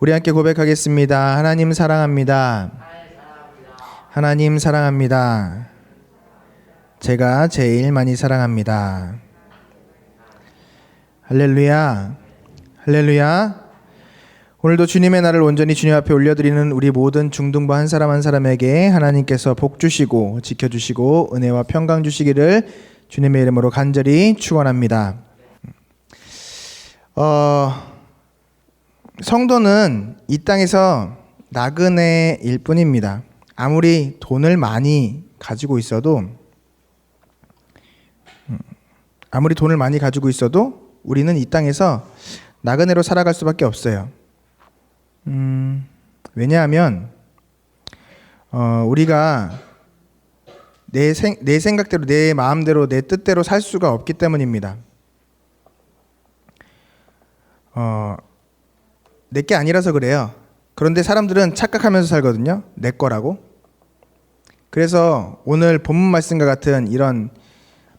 우리 함께 고백하겠습니다. 하나님 사랑합니다. 하나님 사랑합니다. 제가 제일 많이 사랑합니다. 할렐루야. 할렐루야. 오늘도 주님의 날을 온전히 주님 앞에 올려드리는 우리 모든 중등부 한 사람 한 사람에게 하나님께서 복 주시고 지켜주시고 은혜와 평강 주시기를 주님의 이름으로 간절히 축원합니다. 성도는 이 땅에서 나그네일 뿐입니다. 아무리 돈을 많이 가지고 있어도 우리는 이 땅에서 나그네로 살아갈 수밖에 없어요. 왜냐하면 우리가 내 생각대로, 내 마음대로, 내 뜻대로 살 수가 없기 때문입니다. 내게 아니라서 그래요. 그런데 사람들은 착각하면서 살거든요. 내 거라고. 그래서 오늘 본문 말씀과 같은 이런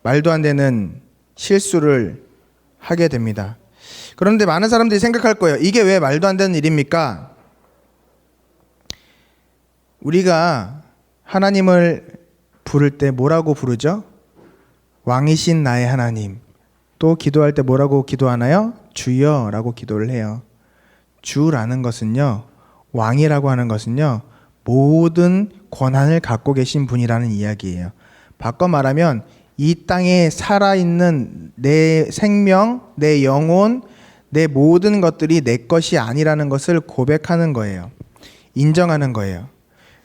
말도 안 되는 실수를 하게 됩니다. 그런데 많은 사람들이 생각할 거예요. 이게 왜 말도 안 되는 일입니까? 우리가 하나님을 부를 때 뭐라고 부르죠? 왕이신 나의 하나님. 또 기도할 때 뭐라고 기도하나요? 주여라고 기도를 해요. 주라는 것은요, 왕이라고 하는 것은요, 모든 권한을 갖고 계신 분이라는 이야기예요. 바꿔 말하면 이 땅에 살아있는 내 생명, 내 영혼, 내 모든 것들이 내 것이 아니라는 것을 고백하는 거예요. 인정하는 거예요.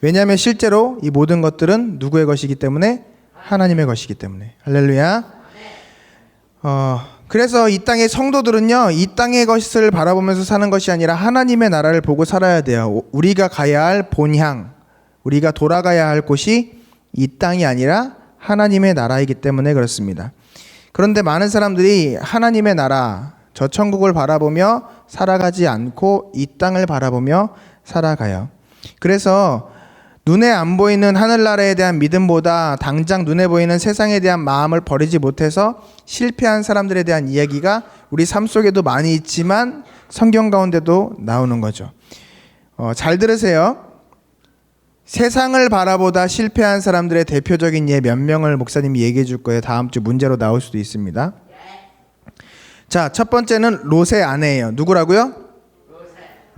왜냐하면 실제로 이 모든 것들은 누구의 것이기 때문에? 하나님의 것이기 때문에. 할렐루야. 그래서 이 땅의 성도들은요, 이 땅의 것을 바라보면서 사는 것이 아니라 하나님의 나라를 보고 살아야 돼요. 우리가 가야 할 본향, 우리가 돌아가야 할 곳이 이 땅이 아니라 하나님의 나라이기 때문에 그렇습니다. 그런데 많은 사람들이 하나님의 나라, 저 천국을 바라보며 살아가지 않고 이 땅을 바라보며 살아가요. 그래서 눈에 안 보이는 하늘나라에 대한 믿음보다 당장 눈에 보이는 세상에 대한 마음을 버리지 못해서 실패한 사람들에 대한 이야기가 우리 삶 속에도 많이 있지만 성경 가운데도 나오는 거죠. 잘 들으세요. 세상을 바라보다 실패한 사람들의 대표적인 예 몇 명을 목사님이 얘기해 줄 거예요. 다음 주 문제로 나올 수도 있습니다. 자, 첫 번째는 롯의 아내예요. 누구라고요?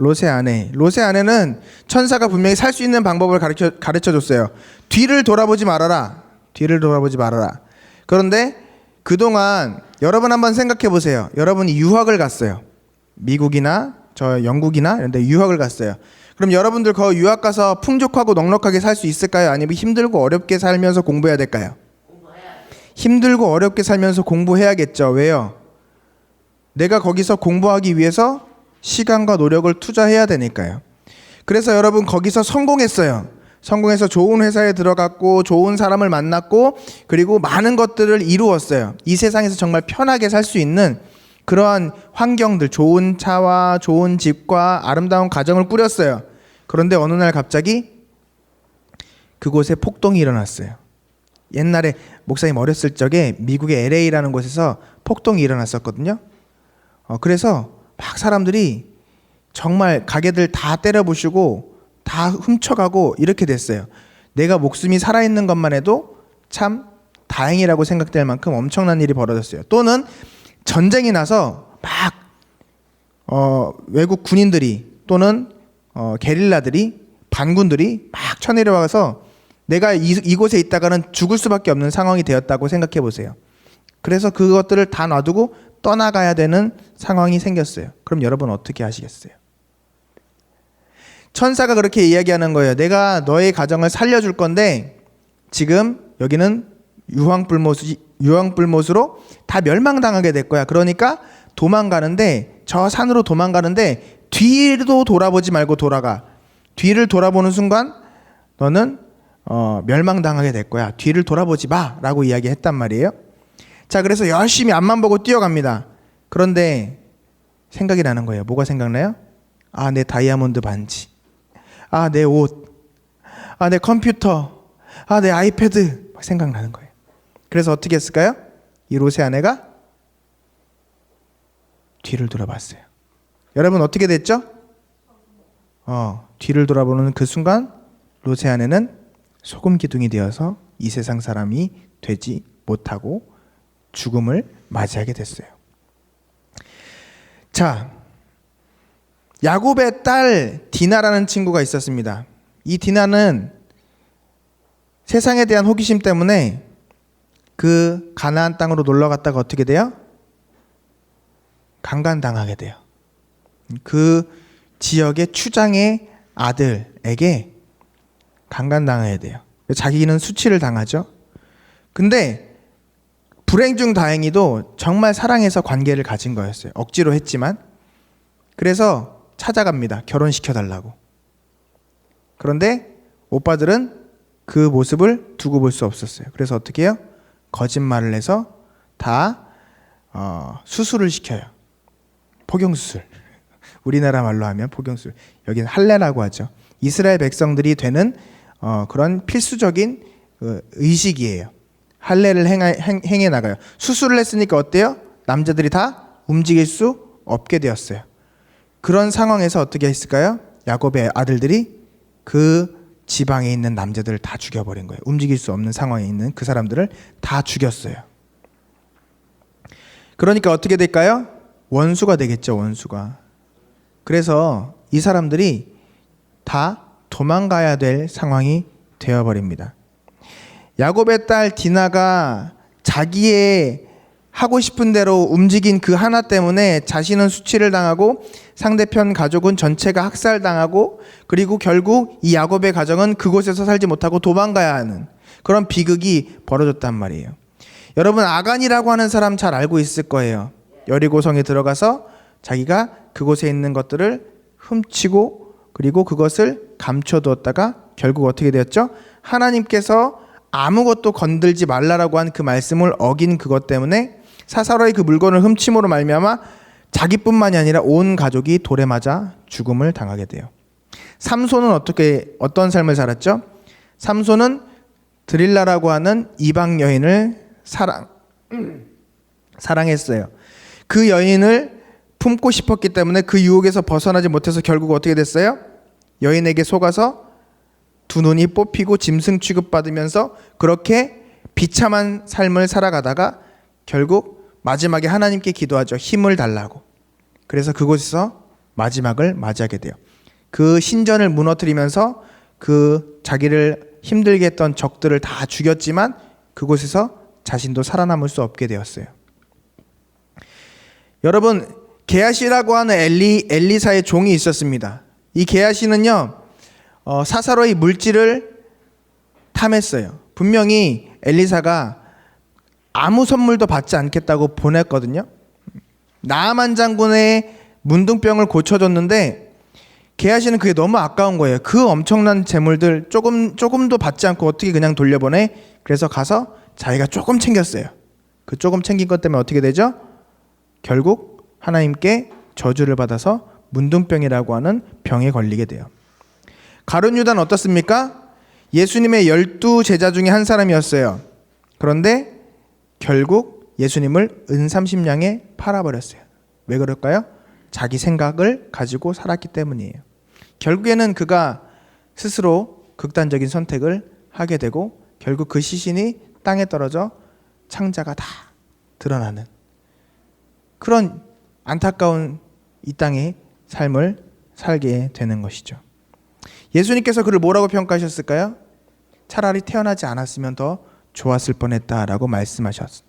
롯의 아내. 롯의 아내는 천사가 분명히 살 수 있는 방법을 가르쳐 줬어요. 뒤를 돌아보지 말아라. 뒤를 돌아보지 말아라. 그런데 그동안 여러분 한번 생각해 보세요. 여러분이 유학을 갔어요. 미국이나 저 영국이나 이런 데 유학을 갔어요. 그럼 여러분들 거 유학 가서 풍족하고 넉넉하게 살 수 있을까요? 아니면 힘들고 어렵게 살면서 공부해야 될까요? 힘들고 어렵게 살면서 공부해야겠죠. 왜요? 내가 거기서 공부하기 위해서 시간과 노력을 투자해야 되니까요. 그래서 여러분 거기서 성공했어요. 성공해서 좋은 회사에 들어갔고 좋은 사람을 만났고 그리고 많은 것들을 이루었어요. 이 세상에서 정말 편하게 살 수 있는 그러한 환경들, 좋은 차와 좋은 집과 아름다운 가정을 꾸렸어요. 그런데 어느 날 갑자기 그곳에 폭동이 일어났어요. 옛날에 목사님 어렸을 적에 미국의 LA라는 곳에서 폭동이 일어났었거든요. 그래서 막 사람들이 정말 가게들 다 때려부수고 다 훔쳐가고 이렇게 됐어요. 내가 목숨이 살아있는 것만 해도 참 다행이라고 생각될 만큼 엄청난 일이 벌어졌어요. 또는 전쟁이 나서 막 외국 군인들이 또는 게릴라들이 반군들이 막 쳐내려와서 내가 이곳에 있다가는 죽을 수밖에 없는 상황이 되었다고 생각해 보세요. 그래서 그것들을 다 놔두고 떠나가야 되는 상황이 생겼어요. 그럼 여러분 어떻게 하시겠어요? 천사가 그렇게 이야기하는 거예요. 내가 너의 가정을 살려줄 건데 지금 여기는 유황불못으로 다 멸망당하게 될 거야. 그러니까 도망가는데 저 산으로 도망가는데 뒤도 돌아보지 말고 돌아가. 뒤를 돌아보는 순간 너는 멸망당하게 될 거야. 뒤를 돌아보지 마 라고 이야기했단 말이에요. 자, 그래서 열심히 앞만 보고 뛰어갑니다. 그런데 생각이 나는 거예요. 뭐가 생각나요? 아, 내 다이아몬드 반지. 아, 내 옷. 아, 내 컴퓨터. 아, 내 아이패드. 막 생각나는 거예요. 그래서 어떻게 했을까요? 이 롯의 아내가 뒤를 돌아봤어요. 여러분 어떻게 됐죠? 뒤를 돌아보는 그 순간 롯의 아내는 소금 기둥이 되어서 이 세상 사람이 되지 못하고 죽음을 맞이하게 됐어요. 자, 야곱의 딸 디나라는 친구가 있었습니다. 이 디나는 세상에 대한 호기심 때문에 그 가나안 땅으로 놀러 갔다가 어떻게 돼요? 강간당하게 돼요. 그 지역의 추장의 아들에게 강간당하게 돼요. 자기는 수치를 당하죠. 근데 불행 중 다행히도 정말 사랑해서 관계를 가진 거였어요. 억지로 했지만. 그래서 찾아갑니다. 결혼시켜달라고. 그런데 오빠들은 그 모습을 두고 볼 수 없었어요. 그래서 어떻게 해요? 거짓말을 해서 다 수술을 시켜요. 포경수술. 우리나라 말로 하면 포경수술. 여기는 할례라고 하죠. 이스라엘 백성들이 되는 그런 필수적인 의식이에요. 할례를 행해 나가요. 수술을 했으니까 어때요? 남자들이 다 움직일 수 없게 되었어요. 그런 상황에서 어떻게 했을까요? 야곱의 아들들이 그 지방에 있는 남자들을 다 죽여버린 거예요. 움직일 수 없는 상황에 있는 그 사람들을 다 죽였어요. 그러니까 어떻게 될까요? 원수가 되겠죠, 원수가. 그래서 이 사람들이 다 도망가야 될 상황이 되어버립니다. 야곱의 딸 디나가 자기의 하고 싶은 대로 움직인 그 하나 때문에 자신은 수치를 당하고 상대편 가족은 전체가 학살당하고 그리고 결국 이 야곱의 가정은 그곳에서 살지 못하고 도망가야 하는 그런 비극이 벌어졌단 말이에요. 여러분, 아간이라고 하는 사람 잘 알고 있을 거예요. 여리고성에 들어가서 자기가 그곳에 있는 것들을 훔치고 그리고 그것을 감춰두었다가 결국 어떻게 되었죠? 하나님께서 아무것도 건들지 말라라고 한 그 말씀을 어긴 그것 때문에 사사로이 그 물건을 훔침으로 말미암아 자기뿐만이 아니라 온 가족이 돌에 맞아 죽음을 당하게 돼요. 삼손은 어떤 삶을 살았죠? 삼손은 드릴라라고 하는 이방 여인을 사랑했어요. 그 여인을 품고 싶었기 때문에 그 유혹에서 벗어나지 못해서 결국 어떻게 됐어요? 여인에게 속아서 두 눈이 뽑히고 짐승 취급받으면서 그렇게 비참한 삶을 살아가다가 결국 마지막에 하나님께 기도하죠. 힘을 달라고. 그래서 그곳에서 마지막을 맞이하게 돼요. 그 신전을 무너뜨리면서 그 자기를 힘들게 했던 적들을 다 죽였지만 그곳에서 자신도 살아남을 수 없게 되었어요. 여러분, 게하시라고 하는 엘리사의 종이 있었습니다. 이 게하시는요, 사사로이 물질을 탐했어요. 분명히 엘리사가 아무 선물도 받지 않겠다고 보냈거든요. 나아만 장군의 문둥병을 고쳐줬는데 게하시는 그게 너무 아까운 거예요. 그 엄청난 재물들 조금도 받지 않고 어떻게 그냥 돌려보내? 그래서 가서 자기가 조금 챙겼어요. 그 조금 챙긴 것 때문에 어떻게 되죠? 결국 하나님께 저주를 받아서 문둥병이라고 하는 병에 걸리게 돼요. 가룟 유다는 어떻습니까? 예수님의 12제자 중에 한 사람이었어요. 그런데 결국 예수님을 은삼십냥에 팔아버렸어요. 왜 그럴까요? 자기 생각을 가지고 살았기 때문이에요. 결국에는 그가 스스로 극단적인 선택을 하게 되고 결국 그 시신이 땅에 떨어져 창자가 다 드러나는 그런 안타까운 이 땅의 삶을 살게 되는 것이죠. 예수님께서 그를 뭐라고 평가하셨을까요? 차라리 태어나지 않았으면 더 좋았을 뻔했다라고 말씀하셨습니다.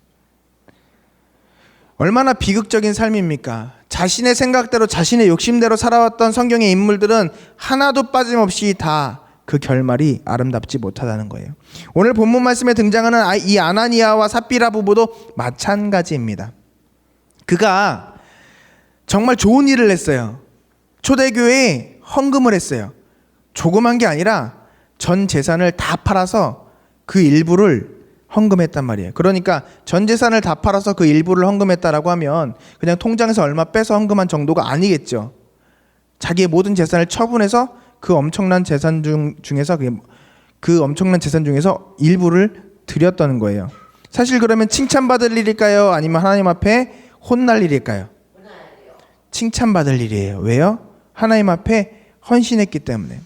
얼마나 비극적인 삶입니까? 자신의 생각대로 자신의 욕심대로 살아왔던 성경의 인물들은 하나도 빠짐없이 다 그 결말이 아름답지 못하다는 거예요. 오늘 본문 말씀에 등장하는 이 아나니아와 삽비라 부부도 마찬가지입니다. 그가 정말 좋은 일을 했어요. 초대교회에 헌금을 했어요. 조그만 게 아니라 전 재산을 다 팔아서 그 일부를 헌금했단 말이에요. 그러니까 전 재산을 다 팔아서 그 일부를 헌금했다라고 하면 그냥 통장에서 얼마 빼서 헌금한 정도가 아니겠죠. 자기의 모든 재산을 처분해서 그 엄청난 재산 중에서 일부를 드렸다는 거예요. 사실 그러면 칭찬받을 일일까요? 아니면 하나님 앞에 혼날 일일까요? 칭찬받을 일이에요. 왜요? 하나님 앞에 헌신했기 때문에.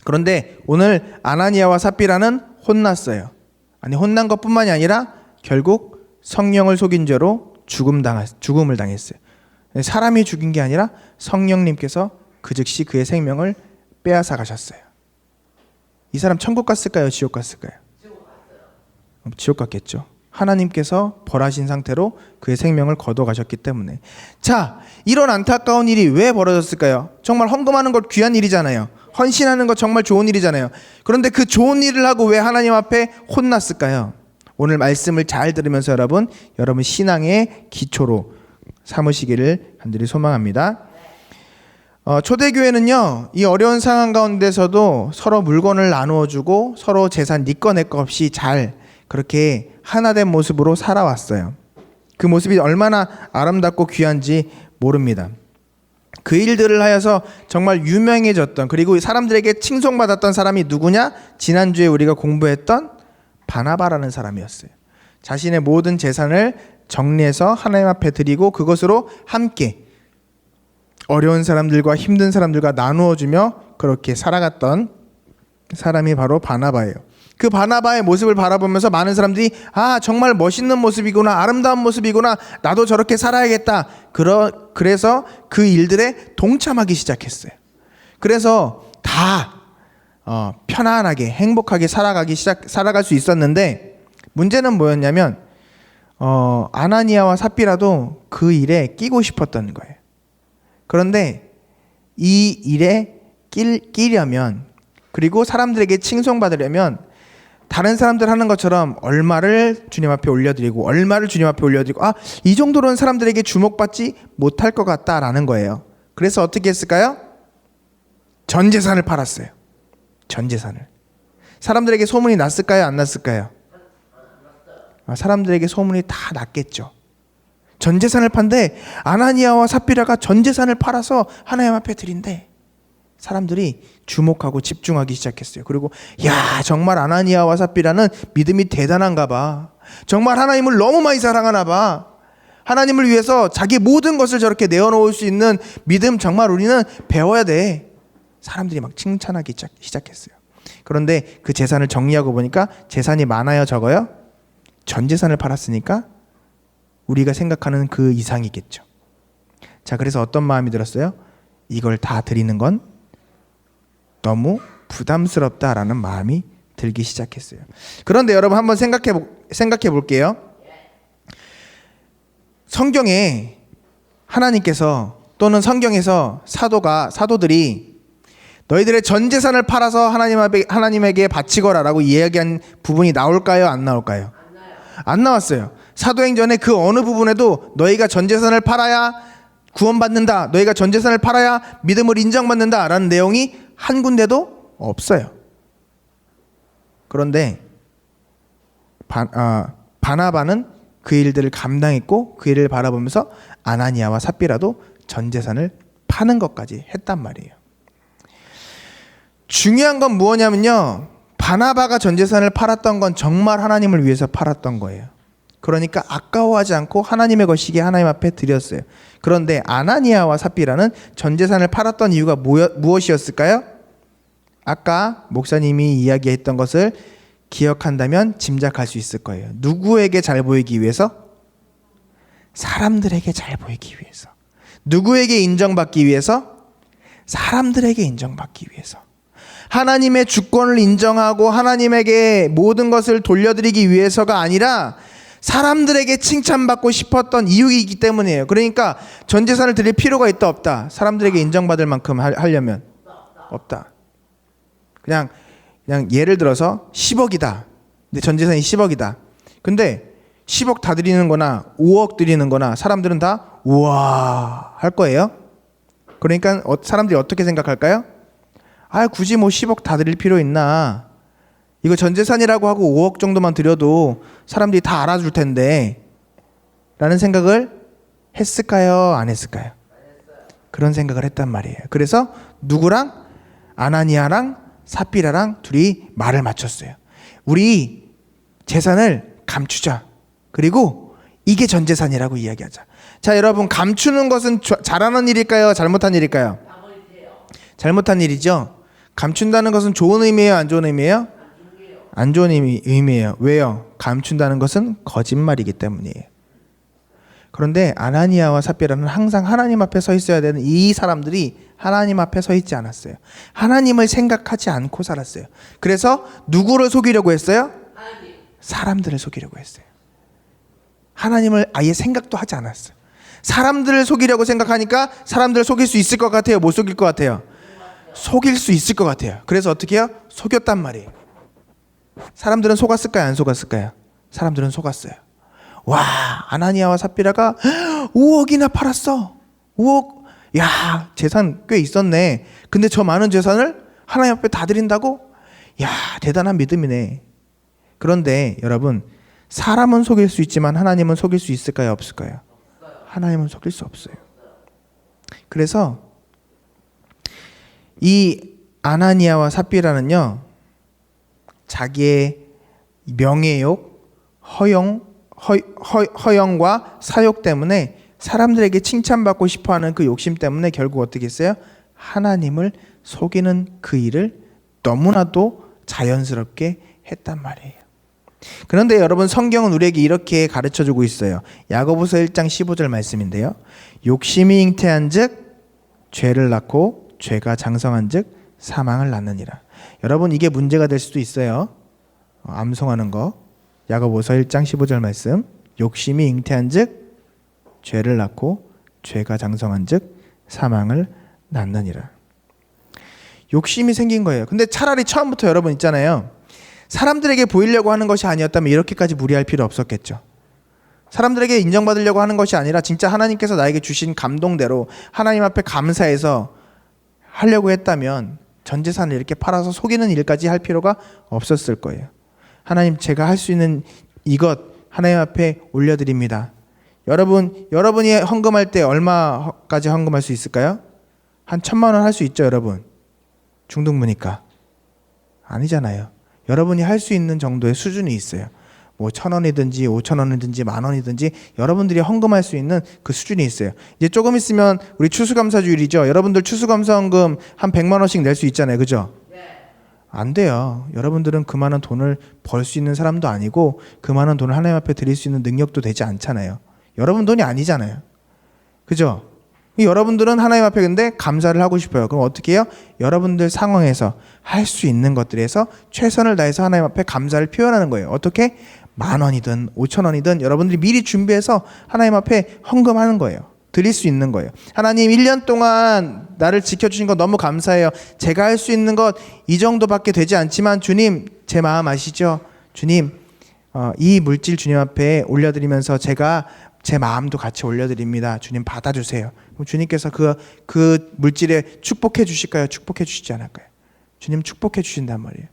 그런데 오늘 아나니아와 삽비라는 혼났어요. 아니, 혼난 것뿐만이 아니라 결국 성령을 속인 죄로 죽음을 당했어요. 사람이 죽인 게 아니라 성령님께서 그 즉시 그의 생명을 빼앗아 가셨어요. 이 사람 천국 갔을까요? 지옥 갔을까요? 지옥 갔겠죠. 하나님께서 벌하신 상태로 그의 생명을 거둬 가셨기 때문에. 자, 이런 안타까운 일이 왜 벌어졌을까요? 정말 헌금하는 것 귀한 일이잖아요. 헌신하는 것 정말 좋은 일이잖아요. 그런데 그 좋은 일을 하고 왜 하나님 앞에 혼났을까요? 오늘 말씀을 잘 들으면서 여러분 신앙의 기초로 삼으시기를 간절히 소망합니다. 초대교회는요, 이 어려운 상황 가운데서도 서로 물건을 나누어주고 서로 재산 네 거 내 거 없이 잘 그렇게 하나된 모습으로 살아왔어요. 그 모습이 얼마나 아름답고 귀한지 모릅니다. 그 일들을 하여서 정말 유명해졌던, 그리고 사람들에게 칭송받았던 사람이 누구냐? 지난주에 우리가 공부했던 바나바라는 사람이었어요. 자신의 모든 재산을 정리해서 하나님 앞에 드리고 그것으로 함께 어려운 사람들과 힘든 사람들과 나누어주며 그렇게 살아갔던 사람이 바로 바나바예요. 그 바나바의 모습을 바라보면서 많은 사람들이 정말 멋있는 모습이구나, 아름다운 모습이구나, 나도 저렇게 살아야겠다. 그래서 그 일들에 동참하기 시작했어요. 그래서 다 편안하게 행복하게 살아갈 수 있었는데, 문제는 뭐였냐면 아나니아와 삽비라도 그 일에 끼고 싶었던 거예요. 그런데 이 일에 끼려면, 그리고 사람들에게 칭송받으려면 다른 사람들 하는 것처럼 얼마를 주님 앞에 올려드리고 이 정도로는 사람들에게 주목받지 못할 것 같다라는 거예요. 그래서 어떻게 했을까요? 전 재산을 팔았어요. 전 재산을. 사람들에게 소문이 났을까요? 안 났을까요? 사람들에게 소문이 다 났겠죠. 전 재산을 판데 아나니아와 삽비라가 전 재산을 팔아서 하나님 앞에 드린대. 사람들이 주목하고 집중하기 시작했어요. 그리고 정말 아나니아와 삽비라는 믿음이 대단한가 봐. 정말 하나님을 너무 많이 사랑하나 봐. 하나님을 위해서 자기 모든 것을 저렇게 내어놓을 수 있는 믿음 정말 우리는 배워야 돼. 사람들이 막 칭찬하기 시작했어요. 그런데 그 재산을 정리하고 보니까 재산이 많아요, 적어요? 전 재산을 팔았으니까 우리가 생각하는 그 이상이겠죠. 자, 그래서 어떤 마음이 들었어요? 이걸 다 드리는 건 너무 부담스럽다라는 마음이 들기 시작했어요. 그런데 여러분 한번 생각해 볼게요. 성경에 하나님께서 또는 성경에서 사도들이 너희들의 전 재산을 팔아서 하나님에게 바치거라라고 이야기한 부분이 나올까요? 안 나올까요? 안 나왔어요. 사도행전의 그 어느 부분에도 너희가 전 재산을 팔아야 구원받는다, 너희가 전 재산을 팔아야 믿음을 인정받는다 라는 내용이 한 군데도 없어요. 그런데 바나바는 그 일들을 감당했고 그 일을 바라보면서 아나니아와 삽비라도 전 재산을 파는 것까지 했단 말이에요. 중요한 건 무엇냐면요, 바나바가 전 재산을 팔았던 건 정말 하나님을 위해서 팔았던 거예요. 그러니까 아까워하지 않고 하나님의 것이기에 하나님 앞에 드렸어요. 그런데 아나니아와 삽비라는 전 재산을 팔았던 이유가 무엇이었을까요? 아까 목사님이 이야기했던 것을 기억한다면 짐작할 수 있을 거예요. 누구에게 잘 보이기 위해서? 사람들에게 잘 보이기 위해서. 누구에게 인정받기 위해서? 사람들에게 인정받기 위해서. 하나님의 주권을 인정하고 하나님에게 모든 것을 돌려드리기 위해서가 아니라 사람들에게 칭찬받고 싶었던 이유이기 때문이에요. 그러니까 전 재산을 드릴 필요가 있다 없다? 사람들에게 인정받을 만큼 하려면 없다. 그냥 예를 들어서 10억이다. 근데 전 재산이 10억이다. 근데 10억 다 드리는 거나 5억 드리는 거나 사람들은 다 우와 할 거예요. 그러니까 사람들이 어떻게 생각할까요? 굳이 10억 다 드릴 필요 있나? 이거 전 재산이라고 하고 5억 정도만 드려도 사람들이 다 알아줄 텐데 라는 생각을 했을까요? 안 했을까요? 그런 생각을 했단 말이에요. 그래서 누구랑? 아나니아랑 삽비라랑 둘이 말을 맞췄어요. 우리 재산을 감추자. 그리고 이게 전 재산이라고 이야기하자. 자, 여러분, 감추는 것은 잘하는 일일까요? 잘못한 일일까요? 잘못한 일이죠. 감춘다는 것은 좋은 의미예요, 안 좋은 의미예요? 안 좋은 의미예요. 왜요? 감춘다는 것은 거짓말이기 때문이에요. 그런데 아나니아와 삽비라는 항상 하나님 앞에 서 있어야 되는 이 사람들이 하나님 앞에 서 있지 않았어요. 하나님을 생각하지 않고 살았어요. 그래서 누구를 속이려고 했어요? 사람들을 속이려고 했어요. 하나님을 아예 생각도 하지 않았어요. 사람들을 속이려고 생각하니까 사람들을 속일 수 있을 것 같아요? 못 속일 것 같아요? 속일 수 있을 것 같아요. 그래서 어떻게 해요? 속였단 말이에요. 사람들은 속았을까요? 안 속았을까요? 사람들은 속았어요. 와, 아나니아와 삽비라가 5억이나 팔았어. 5억. 야, 재산 꽤 있었네. 근데 저 많은 재산을 하나님 앞에 다 드린다고? 야, 대단한 믿음이네. 그런데 여러분, 사람은 속일 수 있지만 하나님은 속일 수 있을까요? 없을까요? 하나님은 속일 수 없어요. 그래서 이 아나니아와 삽비라는요, 자기의 명예욕, 허영과 사욕 때문에 사람들에게 칭찬받고 싶어하는 그 욕심 때문에 결국 어떻게 했어요? 하나님을 속이는 그 일을 너무나도 자연스럽게 했단 말이에요. 그런데 여러분, 성경은 우리에게 이렇게 가르쳐주고 있어요. 야고보서 1장 15절 말씀인데요. 욕심이 잉태한 즉 죄를 낳고 죄가 장성한 즉 사망을 낳느니라. 여러분, 이게 문제가 될 수도 있어요. 암송하는 거. 야고보서 1장 15절 말씀. 욕심이 잉태한 즉 죄를 낳고 죄가 장성한 즉 사망을 낳느니라. 욕심이 생긴 거예요. 근데 차라리 처음부터 여러분 있잖아요. 사람들에게 보이려고 하는 것이 아니었다면 이렇게까지 무리할 필요 없었겠죠. 사람들에게 인정받으려고 하는 것이 아니라 진짜 하나님께서 나에게 주신 감동대로 하나님 앞에 감사해서 하려고 했다면 전 재산을 이렇게 팔아서 속이는 일까지 할 필요가 없었을 거예요. 하나님, 제가 할 수 있는 이것 하나님 앞에 올려드립니다. 여러분이 헌금할 때 얼마까지 헌금할 수 있을까요? 한 1,000만 원 할 수 있죠, 여러분? 중등부니까. 아니잖아요. 여러분이 할 수 있는 정도의 수준이 있어요. 뭐 1,000원이든지 5,000원이든지 10,000원이든지 여러분들이 헌금할 수 있는 그 수준이 있어요. 이제 조금 있으면 우리 추수감사주일이죠. 여러분들 추수감사 헌금 한 100만 원씩 낼 수 있잖아요. 그죠? 안 돼요. 여러분들은 그 많은 돈을 벌 수 있는 사람도 아니고 그 많은 돈을 하나님 앞에 드릴 수 있는 능력도 되지 않잖아요. 여러분 돈이 아니잖아요. 그죠? 여러분들은 하나님 앞에 근데 감사를 하고 싶어요. 그럼 어떻게 해요? 여러분들 상황에서 할 수 있는 것들에서 최선을 다해서 하나님 앞에 감사를 표현하는 거예요. 어떻게? 10,000원이든 5,000원이든 여러분들이 미리 준비해서 하나님 앞에 헌금하는 거예요. 드릴 수 있는 거예요. 하나님, 1년 동안 나를 지켜주신 거 너무 감사해요. 제가 할 수 있는 것 이 정도밖에 되지 않지만 주님, 제 마음 아시죠? 주님, 이 물질 주님 앞에 올려드리면서 제가 제 마음도 같이 올려드립니다. 주님, 받아주세요. 그럼 주님께서 그 물질에 축복해 주실까요? 축복해 주시지 않을까요? 주님 축복해 주신단 말이에요.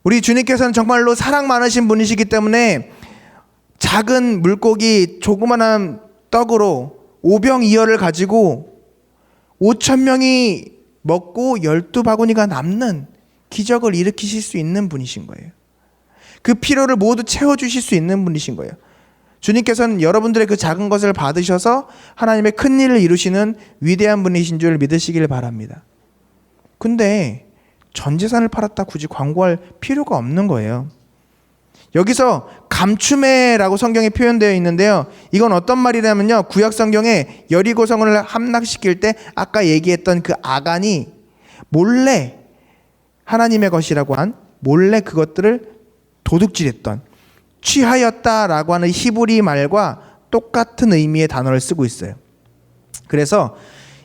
우리 주님께서는 정말로 사랑 많으신 분이시기 때문에 작은 물고기 조그만한 떡으로 오병이어를 가지고 5,000명이 먹고 12바구니가 남는 기적을 일으키실 수 있는 분이신 거예요. 그 필요를 모두 채워주실 수 있는 분이신 거예요. 주님께서는 여러분들의 그 작은 것을 받으셔서 하나님의 큰 일을 이루시는 위대한 분이신 줄 믿으시길 바랍니다. 근데 전 재산을 팔았다 굳이 광고할 필요가 없는 거예요. 여기서 감추매라고 성경에 표현되어 있는데요. 이건 어떤 말이냐면요. 구약 성경에 여리고성을 함락시킬 때 아까 얘기했던 그 아간이 몰래 하나님의 것이라고 한 몰래 그것들을 도둑질했던, 취하였다라고 하는 히브리 말과 똑같은 의미의 단어를 쓰고 있어요. 그래서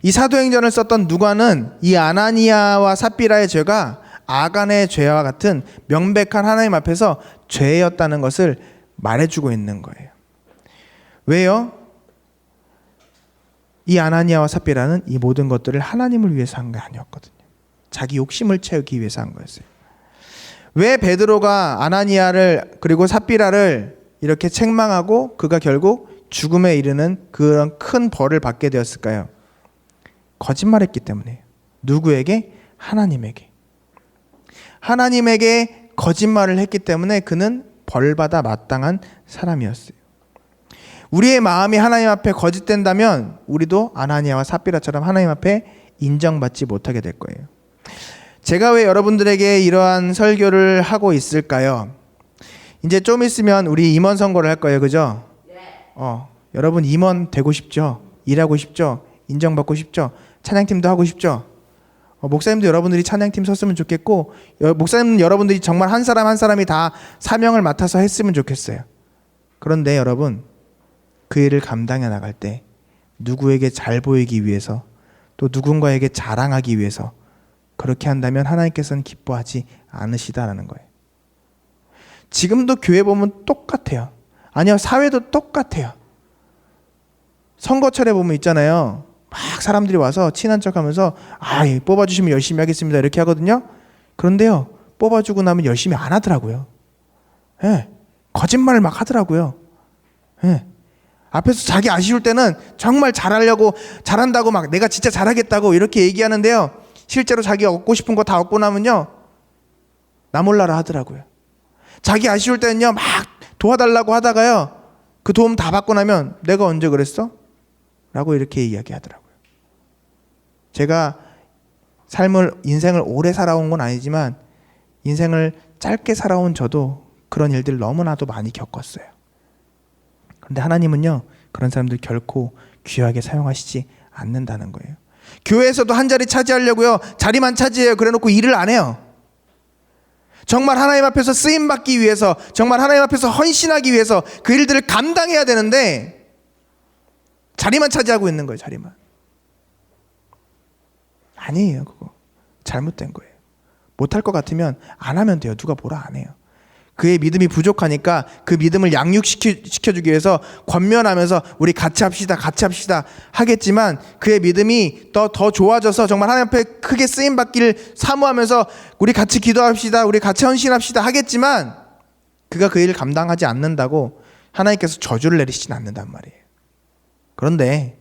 이 사도행전을 썼던 누가는 이 아나니아와 삽비라의 죄가 아간의 죄와 같은 명백한 하나님 앞에서 죄였다는 것을 말해주고 있는 거예요. 왜요? 이 아나니아와 삽비라는 이 모든 것들을 하나님을 위해서 한 게 아니었거든요. 자기 욕심을 채우기 위해서 한 거였어요. 왜 베드로가 아나니아를 그리고 삽비라를 이렇게 책망하고 그가 결국 죽음에 이르는 그런 큰 벌을 받게 되었을까요? 거짓말했기 때문이에요. 누구에게? 하나님에게. 하나님에게 거짓말을 했기 때문에 그는 벌받아 마땅한 사람이었어요. 우리의 마음이 하나님 앞에 거짓된다면 우리도 아나니아와 삽비라처럼 하나님 앞에 인정받지 못하게 될 거예요. 제가 왜 여러분들에게 이러한 설교를 하고 있을까요? 이제 좀 있으면 우리 임원 선거를 할 거예요. 그죠? 여러분 임원 되고 싶죠? 일하고 싶죠? 인정받고 싶죠? 찬양팀도 하고 싶죠? 목사님도 여러분들이 찬양팀 섰으면 좋겠고, 목사님 여러분들이 정말 한 사람 한 사람이 다 사명을 맡아서 했으면 좋겠어요. 그런데 여러분, 그 일을 감당해 나갈 때 누구에게 잘 보이기 위해서, 또 누군가에게 자랑하기 위해서 그렇게 한다면 하나님께서는 기뻐하지 않으시다라는 거예요. 지금도 교회 보면 똑같아요. 아니요, 사회도 똑같아요. 선거철에 보면 있잖아요. 막 사람들이 와서 친한 척하면서 뽑아주시면 열심히 하겠습니다 이렇게 하거든요. 그런데요, 뽑아주고 나면 열심히 안 하더라고요. 거짓말을 막 하더라고요. 앞에서 자기 아쉬울 때는 정말 잘하려고, 잘한다고 막 내가 진짜 잘하겠다고 이렇게 얘기하는데요, 실제로 자기 얻고 싶은 거 다 얻고 나면요 나 몰라라 하더라고요. 자기 아쉬울 때는요 막 도와달라고 하다가요, 그 도움 다 받고 나면 내가 언제 그랬어? 라고 이렇게 이야기하더라고요. 제가 인생을 오래 살아온 건 아니지만 인생을 짧게 살아온 저도 그런 일들 너무나도 많이 겪었어요. 그런데 하나님은요 그런 사람들 결코 귀하게 사용하시지 않는다는 거예요. 교회에서도 한 자리 차지하려고요 자리만 차지해요. 그래놓고 일을 안 해요. 정말 하나님 앞에서 쓰임받기 위해서, 정말 하나님 앞에서 헌신하기 위해서 그 일들을 감당해야 되는데 자리만 차지하고 있는 거예요. 자리만. 아니에요. 그거 잘못된 거예요. 못할 것 같으면 안 하면 돼요. 누가 뭐라 안 해요. 그의 믿음이 부족하니까 그 믿음을 양육시켜주기 위해서 권면하면서 우리 같이 합시다 하겠지만, 그의 믿음이 더 좋아져서 정말 하나님 앞에 크게 쓰임받기를 사모하면서 우리 같이 기도합시다, 우리 같이 헌신합시다 하겠지만, 그가 그 일을 감당하지 않는다고 하나님께서 저주를 내리시진 않는단 말이에요. 그런데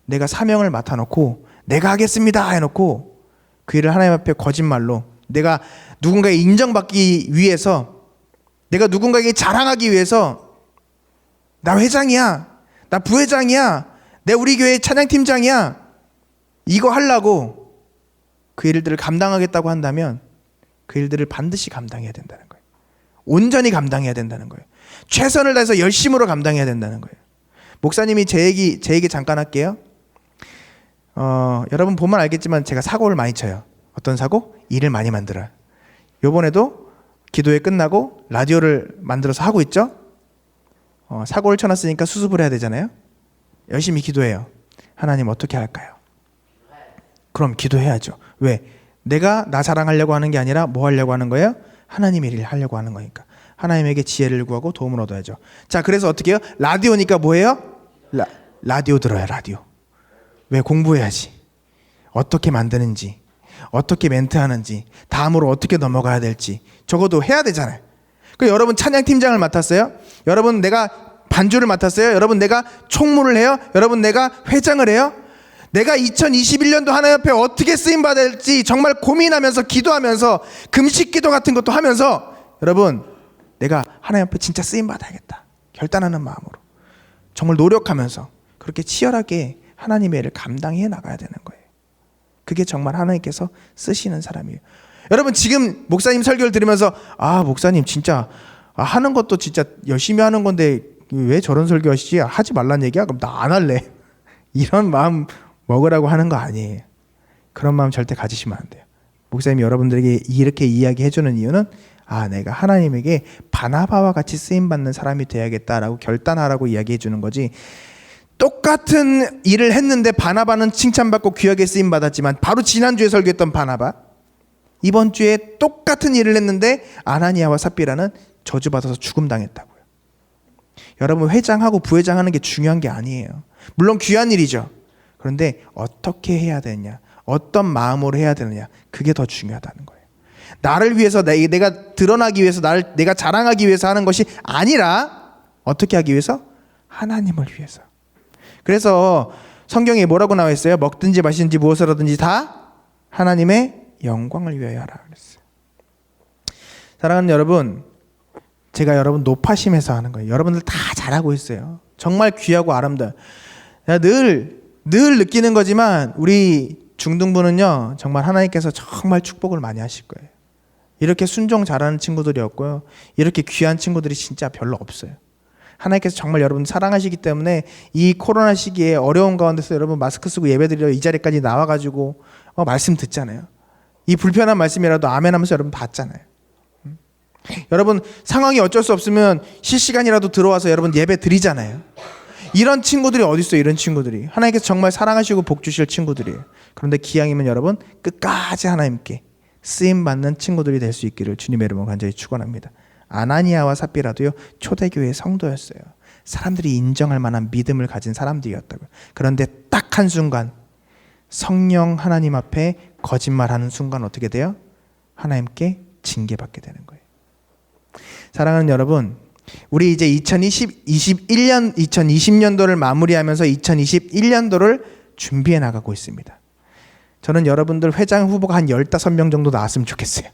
내가 사명을 맡아놓고 내가 하겠습니다 해놓고 그 일을 하나님 앞에 거짓말로, 내가 누군가에 인정받기 위해서, 내가 누군가에게 자랑하기 위해서 나 회장이야, 나 부회장이야, 내 우리 교회 찬양팀장이야, 이거 하려고 그 일들을 감당하겠다고 한다면 그 일들을 반드시 감당해야 된다는 거예요. 온전히 감당해야 된다는 거예요. 최선을 다해서 열심으로 감당해야 된다는 거예요. 목사님이 제 얘기 잠깐 할게요. 여러분 보면 알겠지만 제가 사고를 많이 쳐요. 어떤 사고? 일을 많이 만들어요. 요번에도 기도회 끝나고 라디오를 만들어서 하고 있죠. 사고를 쳐놨으니까 수습을 해야 되잖아요. 열심히 기도해요. 하나님 어떻게 할까요? 그럼 기도해야죠. 왜? 내가 나 자랑하려고 하는 게 아니라 뭐 하려고 하는 거예요? 하나님의 일을 하려고 하는 거니까 하나님에게 지혜를 구하고 도움을 얻어야죠. 자, 그래서 어떻게 해요? 라디오니까 뭐예요? 라디오 들어요. 라디오. 왜? 공부해야지. 어떻게 만드는지, 어떻게 멘트하는지, 다음으로 어떻게 넘어가야 될지 적어도 해야 되잖아요. 여러분 찬양팀장을 맡았어요? 여러분 내가 반주를 맡았어요? 여러분 내가 총무를 해요? 여러분 내가 회장을 해요? 내가 2021년도 하나님 앞에 어떻게 쓰임받을지 정말 고민하면서 기도하면서 금식기도 같은 것도 하면서, 여러분 내가 하나님 앞에 진짜 쓰임받아야겠다 결단하는 마음으로 정말 노력하면서 그렇게 치열하게 하나님의 일을 감당해 나가야 되는 거예요. 그게 정말 하나님께서 쓰시는 사람이에요. 여러분 지금 목사님 설교를 들으면서 목사님 진짜 하는 것도 진짜 열심히 하는 건데 왜 저런 설교 하시지? 하지 말란 얘기야? 그럼 나 안 할래. 이런 마음 먹으라고 하는 거 아니에요. 그런 마음 절대 가지시면 안 돼요. 목사님이 여러분들에게 이렇게 이야기해 주는 이유는 내가 하나님에게 바나바와 같이 쓰임받는 사람이 돼야겠다라고 결단하라고 이야기해 주는 거지, 똑같은 일을 했는데 바나바는 칭찬받고 귀하게 쓰임받았지만, 바로 지난주에 설교했던 바나바, 이번 주에 똑같은 일을 했는데 아나니아와 삽비라는 저주받아서 죽음당했다고요. 여러분 회장하고 부회장하는 게 중요한 게 아니에요. 물론 귀한 일이죠. 그런데 어떻게 해야 되느냐, 어떤 마음으로 해야 되느냐, 그게 더 중요하다는 거예요. 나를 위해서, 내가 드러나기 위해서, 내가 자랑하기 위해서 하는 것이 아니라 어떻게 하기 위해서? 하나님을 위해서. 그래서 성경에 뭐라고 나와 있어요? 먹든지 마시든지 무엇을 하든지 다 하나님의 영광을 위하여 하라 그랬어요. 사랑하는 여러분, 제가 여러분 높아심에서 하는 거예요. 여러분들 다 잘하고 있어요. 정말 귀하고 아름다워요. 늘 늘 느끼는 거지만 우리 중등부는요, 정말 하나님께서 정말 축복을 많이 하실 거예요. 이렇게 순종 잘하는 친구들이었고요, 이렇게 귀한 친구들이 진짜 별로 없어요. 하나님께서 정말 여러분 사랑하시기 때문에 이 코로나 시기에 어려운 가운데서 여러분 마스크 쓰고 예배드리러 이 자리까지 나와가지고 말씀 듣잖아요. 이 불편한 말씀이라도 아멘 하면서 여러분 받잖아요. 여러분 상황이 어쩔 수 없으면 실시간이라도 들어와서 여러분 예배 드리잖아요. 이런 친구들이 어디 있어요? 이런 친구들이 하나님께서 정말 사랑하시고 복 주실 친구들이에요. 그런데 기왕이면 여러분 끝까지 하나님께 쓰임받는 친구들이 될 수 있기를 주님의 이름으로 간절히 축원합니다. 아나니아와 삽비라도요, 초대교회의 성도였어요. 사람들이 인정할 만한 믿음을 가진 사람들이었다고요. 그런데 딱 한순간 성령 하나님 앞에 거짓말하는 순간 어떻게 돼요? 하나님께 징계받게 되는 거예요. 사랑하는 여러분, 우리 이제 2020년도를 마무리하면서 2021년도를 준비해 나가고 있습니다. 저는 여러분들 회장 후보가 한 15명 정도 나왔으면 좋겠어요.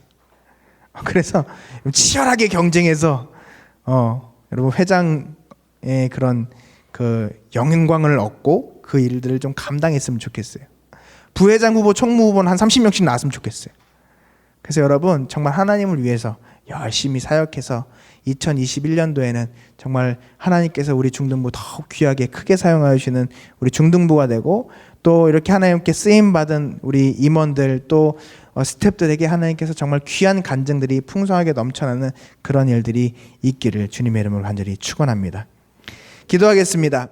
그래서 치열하게 경쟁해서 여러분 회장의 그런 그 영광을 얻고 그 일들을 좀 감당했으면 좋겠어요. 부회장 후보, 총무 후보는 한 30명씩 나왔으면 좋겠어요. 그래서 여러분 정말 하나님을 위해서 열심히 사역해서 2021년도에는 정말 하나님께서 우리 중등부 더욱 귀하게 크게 사용하여 주시는 우리 중등부가 되고, 또 이렇게 하나님께 쓰임받은 우리 임원들 또 스태프들에게 하나님께서 정말 귀한 간증들이 풍성하게 넘쳐나는 그런 일들이 있기를 주님의 이름으로 간절히 축원합니다. 기도하겠습니다.